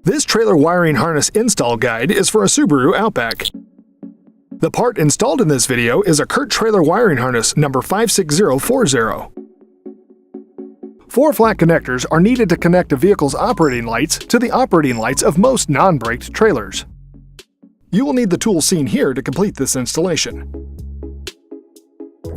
This trailer wiring harness install guide is for a Subaru Outback. The part installed in this video is a Curt trailer wiring harness number 56040. 4 flat connectors are needed to connect a vehicle's operating lights to the operating lights of most non-braked trailers. You will need the tools seen here to complete this installation.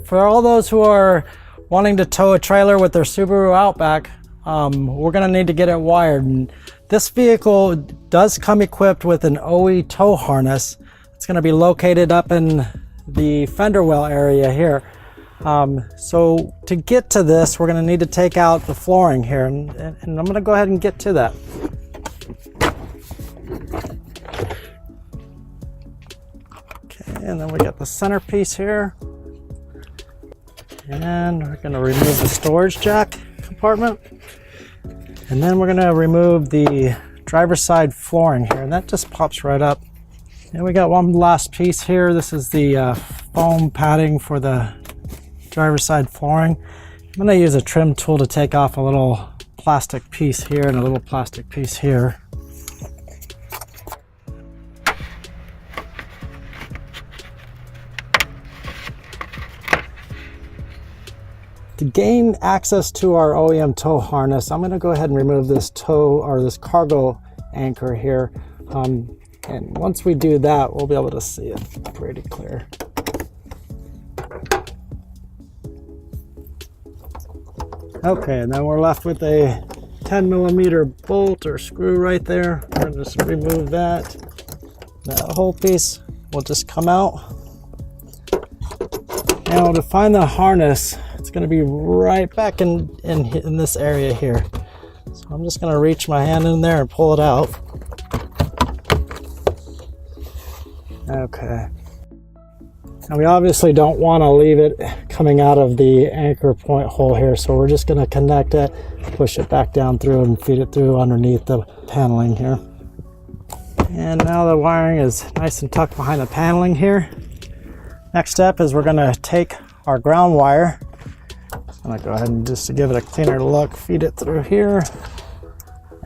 For all those who are wanting to tow a trailer with their Subaru Outback, we're going to need to get it wired. And this vehicle does come equipped with an OE tow harness. It's going to be located up in the fender well area here. So to get to this, we're going to need to take out the flooring here, and I'm going to go ahead and get to that. Okay, and then we got the centerpiece here. And we're going to remove the storage jack compartment. And then we're going to remove the driver's side flooring here, and that just pops right up. And we got one last piece here. This is the foam padding for the driver's side flooring. I'm going to use a trim tool to take off a little plastic piece here and a little plastic piece here. To gain access to our OEM tow harness, I'm going to go ahead and remove this tow or this cargo anchor here. And once we do that, we'll be able to see it pretty clear. Okay, and then we're left with a 10mm bolt or screw right there. We're going to just remove that. That whole piece will just come out. Now to find the harness, it's going to be right back in this area here. So I'm just going to reach my hand in there and pull it out. Okay. Now we obviously don't want to leave it coming out of the anchor point hole here, so we're just going to connect it, push it back down through and feed it through underneath the paneling here. And now the wiring is nice and tucked behind the paneling here. Next step is we're going to take our ground wire. I'm going to go ahead and just to give it a cleaner look, feed it through here,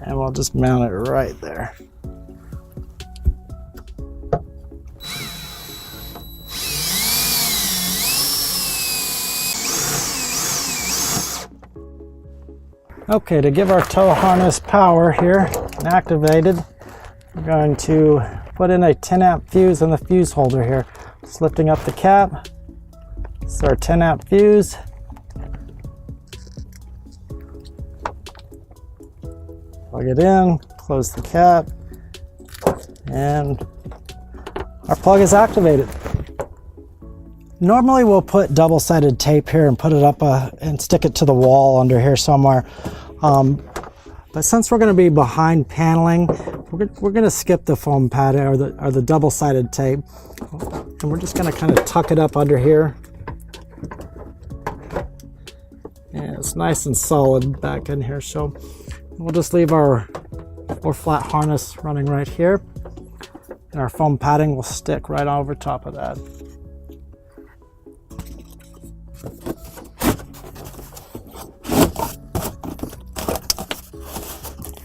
and we'll just mount it right there. Okay, to give our tow harness power here and activated, we're going to put in a 10-amp fuse in the fuse holder here. Just lifting up the cap. This is our 10-amp fuse. Plug it in, close the cap, and our plug is activated. Normally we'll put double-sided tape here and put it up and stick it to the wall under here somewhere. But since we're going to be behind paneling, we're going to skip the foam padding or the double-sided tape, and we're just going to kind of tuck it up under here. And it's nice and solid back in here, so we'll just leave our 4-flat harness running right here, and our foam padding will stick right over top of that.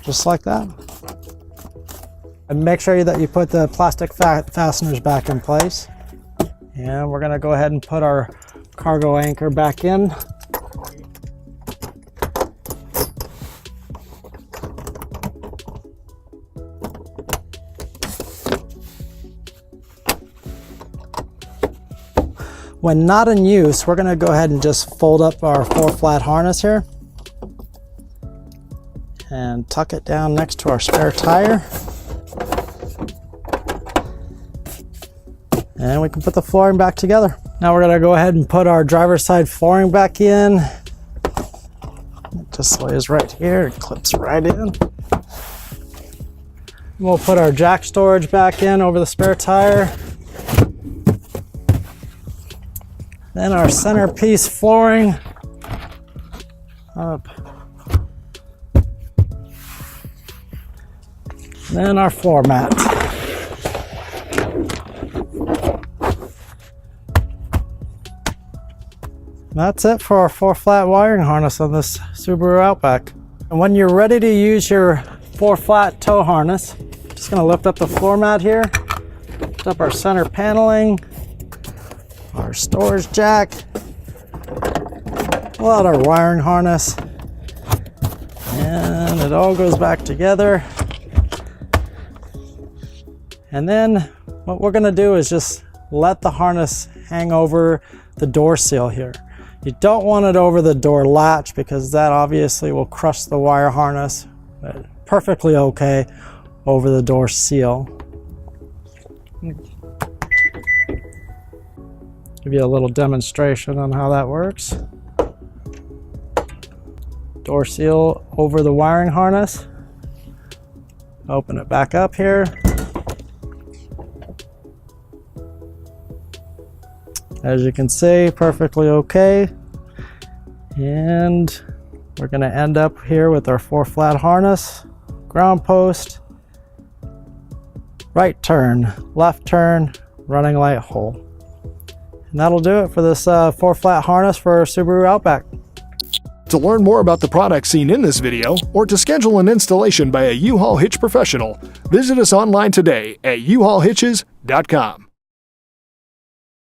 Just like that. And make sure that you put the plastic fasteners back in place. And we're going to go ahead and put our cargo anchor back in. When not in use, we're going to go ahead and just fold up our 4-flat harness here and tuck it down next to our spare tire. And we can put the flooring back together. Now we're going to go ahead and put our driver's side flooring back in. It just lays right here, it clips right in. We'll put our jack storage back in over the spare tire. Then our centerpiece flooring up. Then our floor mat. That's it for our 4-flat wiring harness on this Subaru Outback. And when you're ready to use your 4-flat tow harness. Just gonna lift up the floor mat here, lift up our center paneling, our storage jack, pull out our wiring harness, and it all goes back together. And then what we're gonna do is just let the harness hang over the door seal here. You don't want it over the door latch because that obviously will crush the wire harness, but perfectly okay over the door seal. Give you a little demonstration on how that works. Door seal over the wiring harness. Open it back up here. As you can see, perfectly okay. And we're gonna end up here with our 4-flat harness, ground post, right turn, left turn, running light hole. And that'll do it for this 4-flat harness for our Subaru Outback. To learn more about the products seen in this video, or to schedule an installation by a U-Haul hitch professional, visit us online today at uhaulhitches.com.